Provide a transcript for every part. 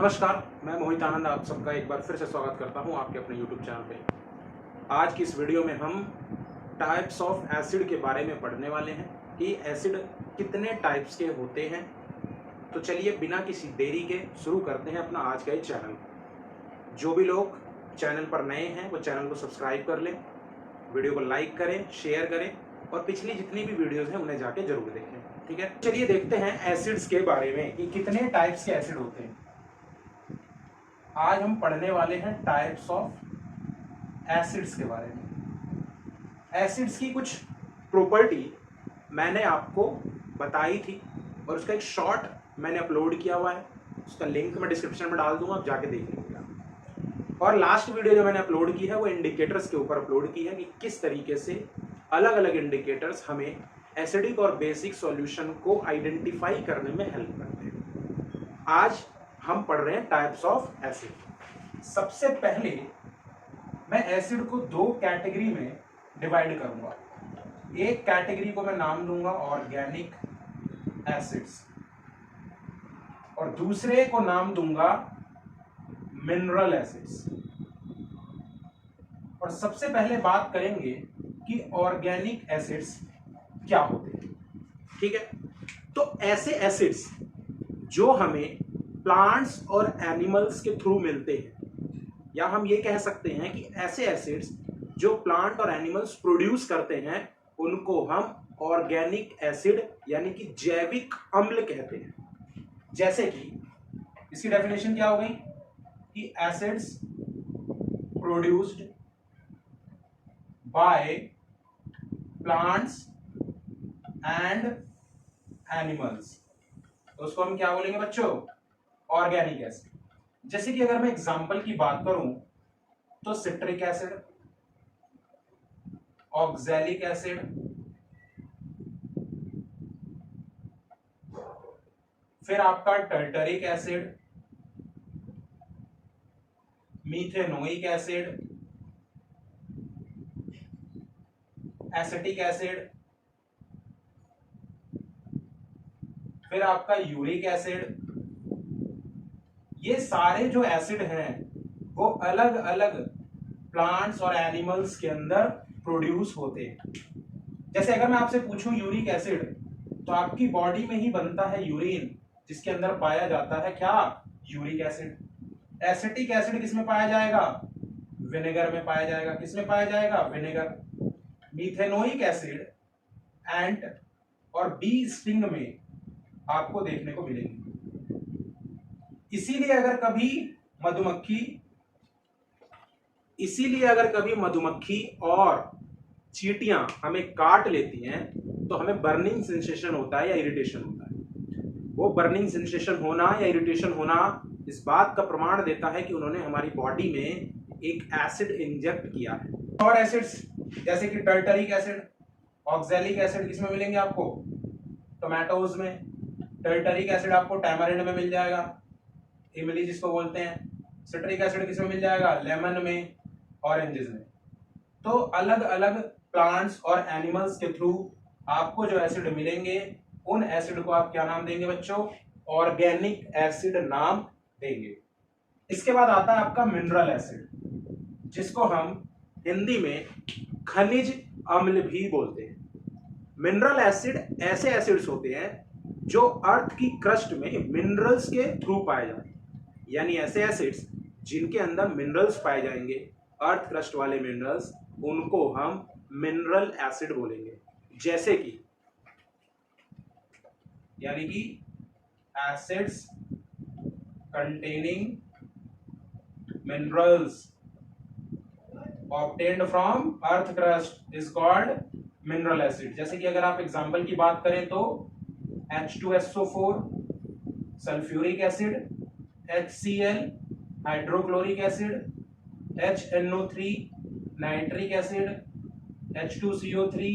नमस्कार, मैं मोहित आनंद आप सबका एक बार फिर से स्वागत करता हूं आपके अपने YouTube चैनल पे। आज की इस वीडियो में हम टाइप्स ऑफ एसिड के बारे में पढ़ने वाले हैं कि एसिड कितने टाइप्स के होते हैं। तो चलिए बिना किसी देरी के शुरू करते हैं अपना आज का ये चैनल। जो भी लोग चैनल पर नए हैं वो चैनल को सब्सक्राइब कर लें, वीडियो को लाइक करें, शेयर करें और पिछली जितनी भी वीडियोज़ हैं उन्हें जाके जरूर देखें। ठीक है, चलिए देखते हैं एसिड्स के बारे में कि कितने टाइप्स के एसिड होते हैं। आज हम पढ़ने वाले हैं टाइप्स ऑफ एसिड्स के बारे में। एसिड्स की कुछ प्रॉपर्टी मैंने आपको बताई थी और उसका एक शॉर्ट मैंने अपलोड किया हुआ है, उसका लिंक मैं डिस्क्रिप्शन में डाल दूंगा, आप जाके देख लीजिएगा। और लास्ट वीडियो जो मैंने अपलोड की है वो इंडिकेटर्स के ऊपर अपलोड की है कि किस तरीके से अलग अलग इंडिकेटर्स हमें एसिडिक और बेसिक सॉल्यूशन को आइडेंटिफाई करने में हेल्प करते हैं। आज हम पढ़ रहे हैं टाइप्स ऑफ एसिड। सबसे पहले मैं एसिड को दो कैटेगरी में डिवाइड करूंगा। एक कैटेगरी को मैं नाम दूंगा ऑर्गेनिक एसिड्स और दूसरे को नाम दूंगा मिनरल एसिड्स। और सबसे पहले बात करेंगे कि ऑर्गेनिक एसिड्स क्या होते हैं। ठीक है, तो ऐसे एसिड्स जो हमें प्लांट्स और एनिमल्स के थ्रू मिलते हैं, या हम ये कह सकते हैं कि ऐसे एसिड्स जो प्लांट और एनिमल्स प्रोड्यूस करते हैं उनको हम ऑर्गेनिक एसिड यानी कि जैविक अम्ल कहते हैं। जैसे कि इसकी डेफिनेशन क्या हो गई कि acids produced by plants and animals, तो उसको हम क्या बोलेंगे बच्चों? Organic acid. जैसे कि अगर मैं एग्जांपल की बात करूं तो सिट्रिक एसिड, ऑक्सैलिक एसिड, फिर आपका tartaric acid, methanoic acid, acetic acid, फिर आपका यूरिक एसिड। ये सारे जो एसिड हैं वो अलग अलग प्लांट्स और एनिमल्स के अंदर प्रोड्यूस होते हैं। जैसे अगर मैं आपसे पूछूं यूरिक एसिड, तो आपकी बॉडी में ही बनता है यूरिन, जिसके अंदर पाया जाता है क्या? Uric acid. एसिटिक एसिड किस में पाया जाएगा? विनेगर में पाया जाएगा। किस में पाया जाएगा? विनेगर। मीथेनोइक एसिड एंट और बी स्टिंग में आपको देखने को मिलेगी। इसीलिए अगर कभी मधुमक्खी और चींटियां हमें काट लेती हैं तो हमें बर्निंग सेंसेशन होता है या इरिटेशन होता है। वो बर्निंग सेंसेशन होना या इरिटेशन होना इस बात का प्रमाण देता है कि उन्होंने हमारी बॉडी में एक एसिड इंजेक्ट किया है। और एसिड्स जैसे कि टर्टरिक एसिड, ऑक्सैलिक एसिड किसमें मिलेंगे आपको? टोमेटोज में। टर्टरिक एसिड आपको टैमरिंड में मिल जाएगा, इमली जिसको बोलते हैं। सिट्रिक एसिड किसमें मिल जाएगा? लेमन में, ऑरेंजेस में। तो अलग अलग प्लांट्स और एनिमल्स के थ्रू आपको जो एसिड मिलेंगे उन एसिड को आप क्या नाम देंगे बच्चों? ऑर्गेनिक एसिड नाम देंगे। इसके बाद आता है आपका मिनरल एसिड, जिसको हम हिंदी में खनिज अम्ल भी बोलते हैं। मिनरल एसिड ऐसे एसिड्स होते हैं जो अर्थ की क्रस्ट में मिनरल्स के थ्रू पाए जाते हैं, यानी ऐसे एसिड्स जिनके अंदर मिनरल्स पाए जाएंगे, अर्थ क्रस्ट वाले मिनरल्स, उनको हम मिनरल एसिड बोलेंगे। जैसे कि यानी कि acids containing minerals obtained from earth crust is called mineral acid. जैसे कि अगर आप एग्जांपल की बात करें तो H2SO4, sulphuric acid, HCl, hydrochloric acid, HNO3, nitric acid, H2CO3,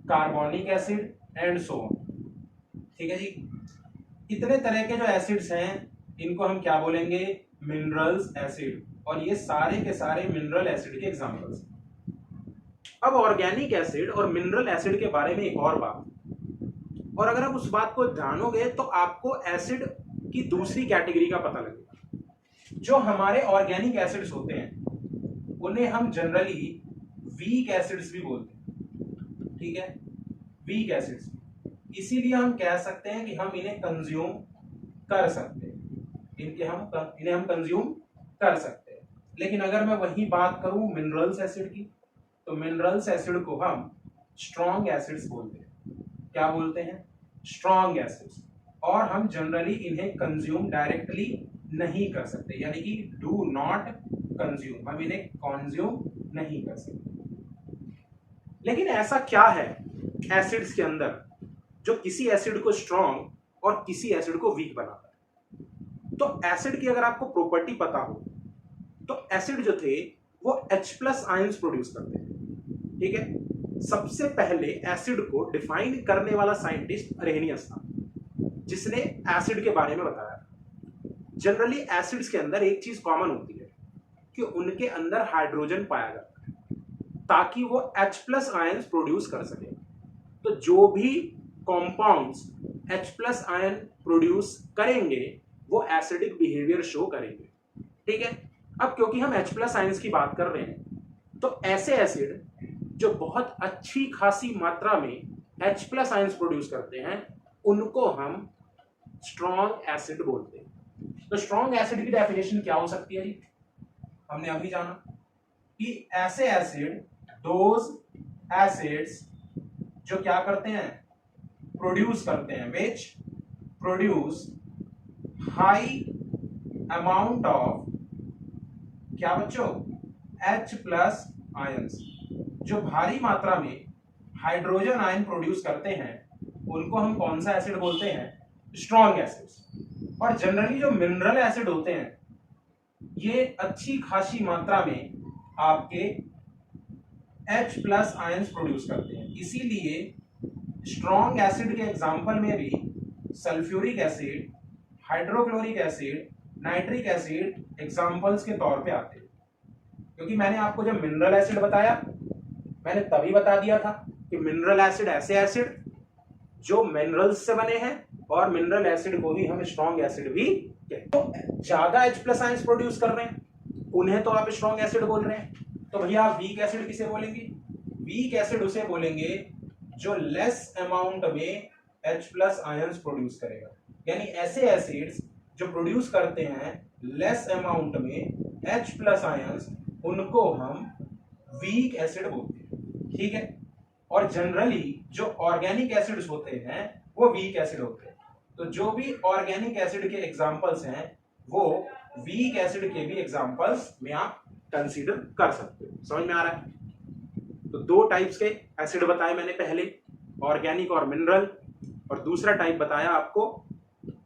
carbonic acid and so on. ठीक है जी, इतने तरह के जो एसिड्स हैं इनको हम क्या बोलेंगे? Minerals acid. और ये सारे के सारे मिनरल एसिड के एग्जांपल्स। अब ऑर्गेनिक एसिड और मिनरल एसिड के बारे में एक और बात, और अगर आप उस बात को जानोगे तो आपको एसिड की दूसरी कैटेगरी का पता लगेगा। जो हमारे ऑर्गेनिक एसिड्स होते हैं उन्हें हम जनरली वीक एसिड्स भी बोलते हैं, ठीक है, वीक एसिड्स। इसीलिए हम कह सकते हैं कि हम इन्हें कंज्यूम कर सकते हैं, इन्हें हम कंज्यूम कर सकते हैं। लेकिन अगर मैं वही बात करूं मिनरल्स एसिड की, तो मिनरल्स एसिड को हम स्ट्रॉन्ग एसिड्स बोलते हैं। क्या बोलते हैं? Strong acids. और हम जनरली इन्हें कंज्यूम डायरेक्टली नहीं कर सकते, यानी कि डू नॉट कंज्यूम, हम इन्हें कंज्यूम नहीं कर सकते। लेकिन ऐसा क्या है एसिड्स के अंदर जो किसी एसिड को स्ट्रॉन्ग और किसी एसिड को वीक बनाता है? तो एसिड की अगर आपको प्रॉपर्टी पता हो तो एसिड जो थे वो H+ आयंस प्रोड्यूस करते हैं, ठीक है। सबसे पहले एसिड को डिफाइन करने वाला साइंटिस्ट अरेनियस था, जिसने एसिड के बारे में बताया। जनरली एसिड्स के अंदर एक चीज कॉमन होती है कि उनके अंदर हाइड्रोजन पाया जाता है ताकि वो H+ आयंस प्रोड्यूस कर सके। तो जो भी कॉम्पाउंड्स H+ आयन प्रोड्यूस करेंगे वो एसिडिक बिहेवियर शो करेंगे, ठीक है। अब क्योंकि हम H+ आयंस की बात कर रहे हैं तो ऐसे एसिड जो बहुत अच्छी खासी मात्रा में H+ आयंस प्रोड्यूस करते हैं उनको हम स्ट्रॉन्ग एसिड बोलते हैं। तो स्ट्रॉन्ग एसिड की डेफिनेशन क्या हो सकती है जी? हमने अभी जाना कि ऐसे एसिड, दोज एसिड्स जो क्या करते हैं, प्रोड्यूस करते हैं, which produce high amount of, क्या बच्चों, H+ आयंस, जो भारी मात्रा में हाइड्रोजन आयन प्रोड्यूस करते हैं उनको हम कौन सा एसिड बोलते हैं? Strong acids. और जनरली जो मिनरल एसिड होते हैं ये अच्छी खासी मात्रा में आपके H+ आयंस प्रोड्यूस करते हैं। इसीलिए स्ट्रॉन्ग एसिड के एग्जांपल में भी sulphuric acid, hydrochloric acid, nitric acid examples के तौर पे आते हैं। क्योंकि मैंने आपको जब मिनरल एसिड बताया मैंने तभी बता दिया था कि मिनरल एसिड ऐसे एसिड जो मिनरल्स से बने हैं और मिनरल एसिड को ही हम स्ट्रॉन्ग एसिड भी कहते हैं। तो ज्यादा H+ आयंस प्रोड्यूस कर रहे हैं उन्हें तो आप स्ट्रॉन्ग एसिड बोल रहे हैं। तो भैया आप वीक एसिड किसे बोलेंगे? वीक एसिड उसे बोलेंगे जो लेस अमाउंट में H+ आयंस प्रोड्यूस करेगा। यानी ऐसे एसिड्स जो प्रोड्यूस करते हैं लेस अमाउंट में H+ आयंस उनको हम वीक एसिड बोलते हैं, ठीक है। और जनरली जो ऑर्गेनिक एसिड्स होते हैं वो वीक एसिड होते हैं। तो जो भी ऑर्गेनिक एसिड के एग्जांपल्स हैं वो वीक एसिड के भी एग्जांपल्स में आप कंसीडर कर सकते हो। समझ में आ रहा है? तो दो टाइप्स के एसिड बताए मैंने पहले, ऑर्गेनिक और मिनरल, और दूसरा टाइप बताया आपको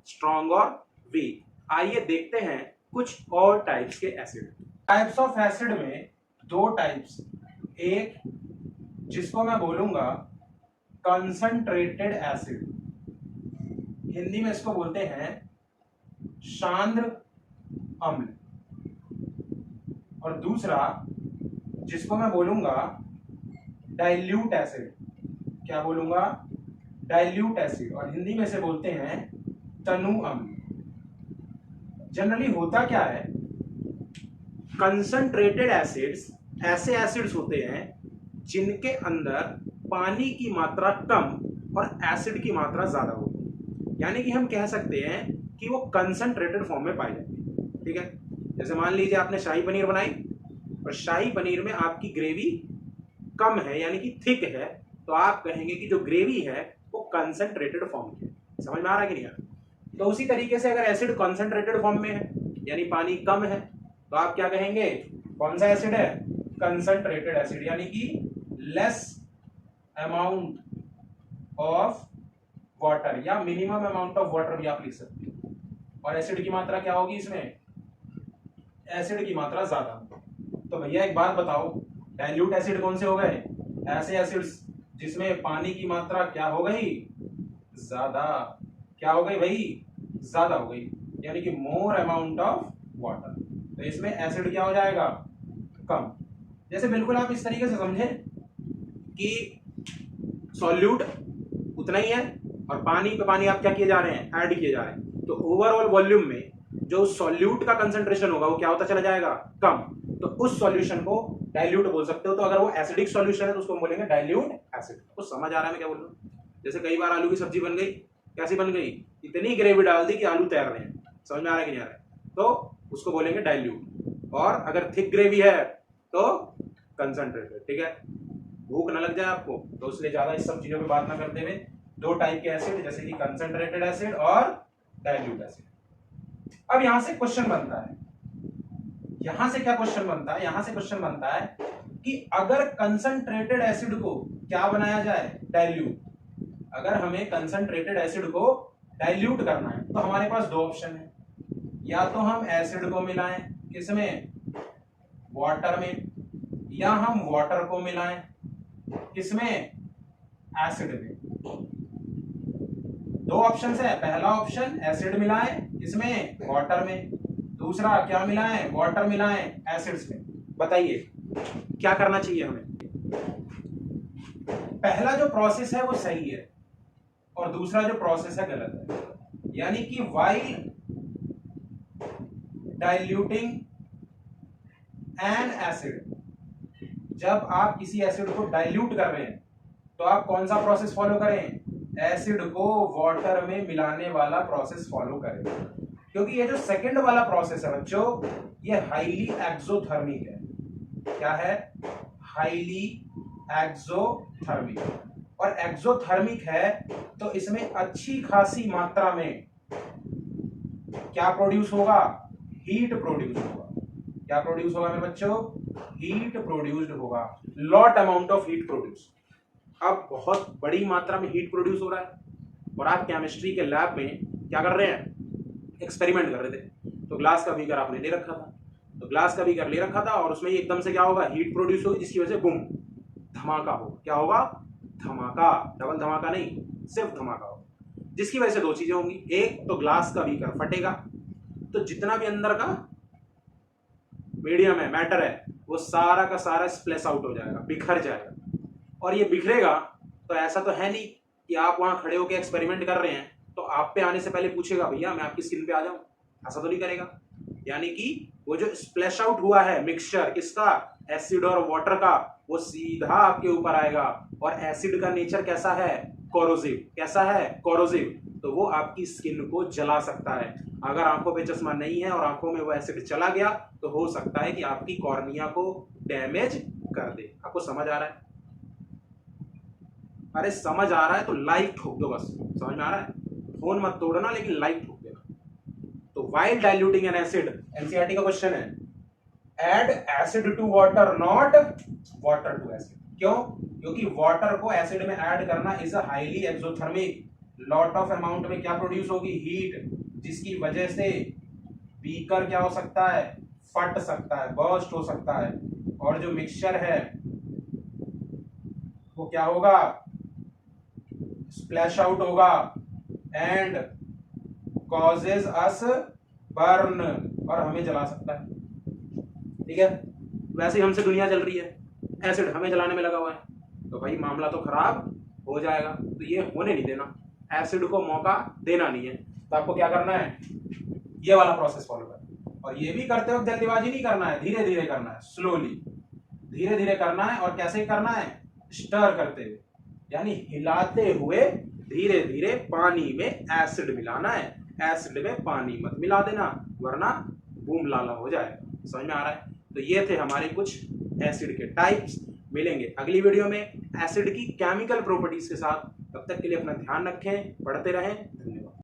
स्ट्रॉन्ग और वीक। आइए देखते हैं कुछ और टाइप्स के एसिड। टाइप्स ऑफ एसिड में दो टाइप्स, एक जिसको मैं बोलूंगा कंसंट्रेटेड एसिड, हिंदी में इसको बोलते हैं सांद्र अम्ल, और दूसरा जिसको मैं बोलूंगा डाइल्यूट एसिड। क्या बोलूंगा? डाइल्यूट एसिड, और हिंदी में से बोलते हैं तनु अम्ल। जनरली होता क्या है, कंसंट्रेटेड एसिड्स ऐसे एसिड्स होते हैं जिनके अंदर पानी की मात्रा कम और एसिड की मात्रा ज्यादा होती है। यानी कि हम कह सकते हैं कि वो कंसंट्रेटेड फॉर्म में पाई जाती है, ठीक है। जैसे मान लीजिए आपने शाही पनीर बनाई और शाही पनीर में आपकी ग्रेवी कम है यानी कि थिक है, तो आप कहेंगे कि जो ग्रेवी है वो कंसंट्रेटेड फॉर्म की है। समझ में आ रहा है कि नहीं आ रहा? तो उसी तरीके से अगर एसिड कंसंट्रेटेड फॉर्म में है यानी पानी कम है तो आप क्या कहेंगे? कौन सा एसिड है? कंसंट्रेटेड एसिड, यानी कि लेस अमाउंट ऑफ वाटर या मिनिमम अमाउंट ऑफ वाटर भी आप लिख सकते हैं। और एसिड की मात्रा क्या होगी इसमें? एसिड की मात्रा ज्यादा। तो भैया एक बात बताओ, डाइल्यूट एसिड कौन से हो गए? ऐसे एसिड्स जिसमें पानी की मात्रा क्या हो गई? ज्यादा। क्या हो गई भाई? ज्यादा हो गई, यानी कि मोर अमाउंट ऑफ वाटर। तो इसमें एसिड क्या हो जाएगा? कम। जैसे बिल्कुल आप इस तरीके से समझें कि सॉल्यूट उतना ही है और पानी पे पानी आप क्या किए जा रहे हैं? ऐड किए जा रहे हैं। तो ओवरऑल वॉल्यूम में जो सॉल्यूट का कंसंट्रेशन होगा वो क्या होता चला जाएगा, कम। तो उस सॉल्यूशन को डाइल्यूट बोल सकते हो। तो अगर वो एसिडिक सॉल्यूशन है तो उसको हम बोलेंगे डाइल्यूट एसिड। कुछ समझ आ रहा है मैं क्या बोल रहा हूँ? जैसे कई बार आलू की सब्जी बन गई, कैसी बन गई, इतनी ग्रेवी डाल दी कि आलू तैर रहे हैं। समझ में आ रहा है कि नहीं आ रहा है? तो उसको बोलेंगे डाइल्यूट। और अगर थिक ग्रेवी है तो कंसंट्रेटेड। ठीक है, भूख न लग जाए आपको तो इसलिए ज्यादा इस सब चीजों पे बात ना करते हुए दो टाइप के एसिड जैसे कि कंसंट्रेटेड एसिड और डाइल्यूट एसिड। अब यहां से क्वेश्चन बनता है, यहां से क्या क्वेश्चन बनता है, यहां से क्वेश्चन बनता है कि अगर कंसंट्रेटेड एसिड को क्या बनाया जाए, डाइल्यूट। अगर हमें कंसंट्रेटेड एसिड को डाइल्यूट करना है तो हमारे पास दो ऑप्शन है, या तो हम एसिड को मिलाएं किसमें, वाटर में, या हम वाटर को मिलाएं किसमें, एसिड में। दो ऑप्शन है, पहला ऑप्शन एसिड मिलाएं किसमें, वाटर में, दूसरा क्या मिलाएं, वाटर मिलाएं एसिड्स में। बताइए क्या करना चाहिए हमें? पहला जो प्रोसेस है वो सही है और दूसरा जो प्रोसेस है गलत है। यानी कि व्हाइल डाइल्यूटिंग एन एसिड, जब आप किसी एसिड को डाइल्यूट कर रहे हैं तो आप कौन सा प्रोसेस फॉलो करें, एसिड को वाटर में मिलाने वाला प्रोसेस फॉलो करें। क्योंकि ये जो सेकंड वाला प्रोसेस है बच्चों, ये हाईली एक्सोथर्मिक है। क्या है, हाईली एक्सोथर्मिक। और एक्सोथर्मिक है तो इसमें अच्छी खासी मात्रा में क्या प्रोड्यूस होगा, हीट प्रोड्यूस होगा। क्या प्रोड्यूस होगा मेरे बच्चों, हीट प्रोड्यूस्ड होगा, lot amount of heat produce. अब बहुत बड़ी मात्रा में हीट प्रोड्यूस हो रहा है और आप केमिस्ट्री के लैब में क्या कर रहे हैं, एक्सपेरिमेंट कर रहे थे। तो ग्लास का बीकर आपने ले रखा था, तो ग्लास का बीकर ले रखा था और उसमें एकदम से क्या होगा, हीट प्रोड्यूस होगी, जिसकी वजह से बूम, धमाका होगा। क्या होगा, धमाका, डबल धमाका नहीं, सिर्फ धमाका होगा। जिसकी वजह से दो चीजें होंगी, एक तो ग्लास का बीकर फटेगा, तो जितना भी अंदर का मीडियम है, मैटर है, वो सारा का सारा स्प्लेश आउट हो जाएगा, बिखर जाएगा। और ये बिखरेगा तो ऐसा तो है नहीं कि आप वहां खड़े होकर एक्सपेरिमेंट कर रहे हैं तो आप पे आने से पहले पूछेगा भैया मैं आपकी स्किन पे आ जाऊं, ऐसा तो नहीं करेगा। यानी कि वो जो स्प्लैश आउट हुआ है मिक्सचर किसका, एसिड और वाटर का, वो सीधा आपके ऊपर आएगा। और एसिड का नेचर कैसा है, कोरोसिव। कैसा है, कोरोसिव। तो वो आपकी स्किन को जला सकता है। अगर आंखों पे चश्मा नहीं है और आंखों में वो एसिड चला गया तो हो सकता है कि आपकी कॉर्निया को डैमेज कर दे। आपको समझ आ रहा है? अरे समझ आ रहा है तो लाइक ठोक दो बस। समझ में आ रहा है? फोन मत तोड़ना लेकिन लाइक ठोक देना। तो while diluting an acid, NCERT का क्वेश्चन है, add acid to water not water to acid. क्यों? क्योंकि वाटर को एसिड में ऐड करना is a highly exothermic, lot of amount में क्या प्रोड्यूस होगी, हीट, जिसकी वजह से बीकर क्या हो सकता है, फट सकता है, बर्स्ट हो सकता है। और जो मिक्सचर है वो क्या होगा, स्प्लैश आउट होगा एंड कॉजेज अस बर्न, और हमें जला सकता है। ठीक है, वैसे ही हमसे दुनिया जल रही है, एसिड हमें जलाने में लगा हुआ है, तो भाई मामला तो खराब हो जाएगा। तो ये होने नहीं देना, एसिड को मौका देना नहीं है। तो आपको क्या करना है, ये वाला प्रोसेस फॉलो करना। और ये भी करते वक्त जल्दीबाजी नहीं करना है, धीरे धीरे करना है, स्लोली, धीरे धीरे करना है। और कैसे करना है, स्टर करते हुए, यानी हिलाते हुए धीरे धीरे पानी में एसिड मिलाना है। एसिड में पानी मत मिला देना वरना बूम लाला हो जाएगा। समझ में आ रहा है? तो ये थे हमारे कुछ एसिड के टाइप्स। मिलेंगे अगली वीडियो में एसिड की केमिकल प्रॉपर्टीज के साथ। तब तक के लिए अपना ध्यान रखें, पढ़ते रहें। धन्यवाद।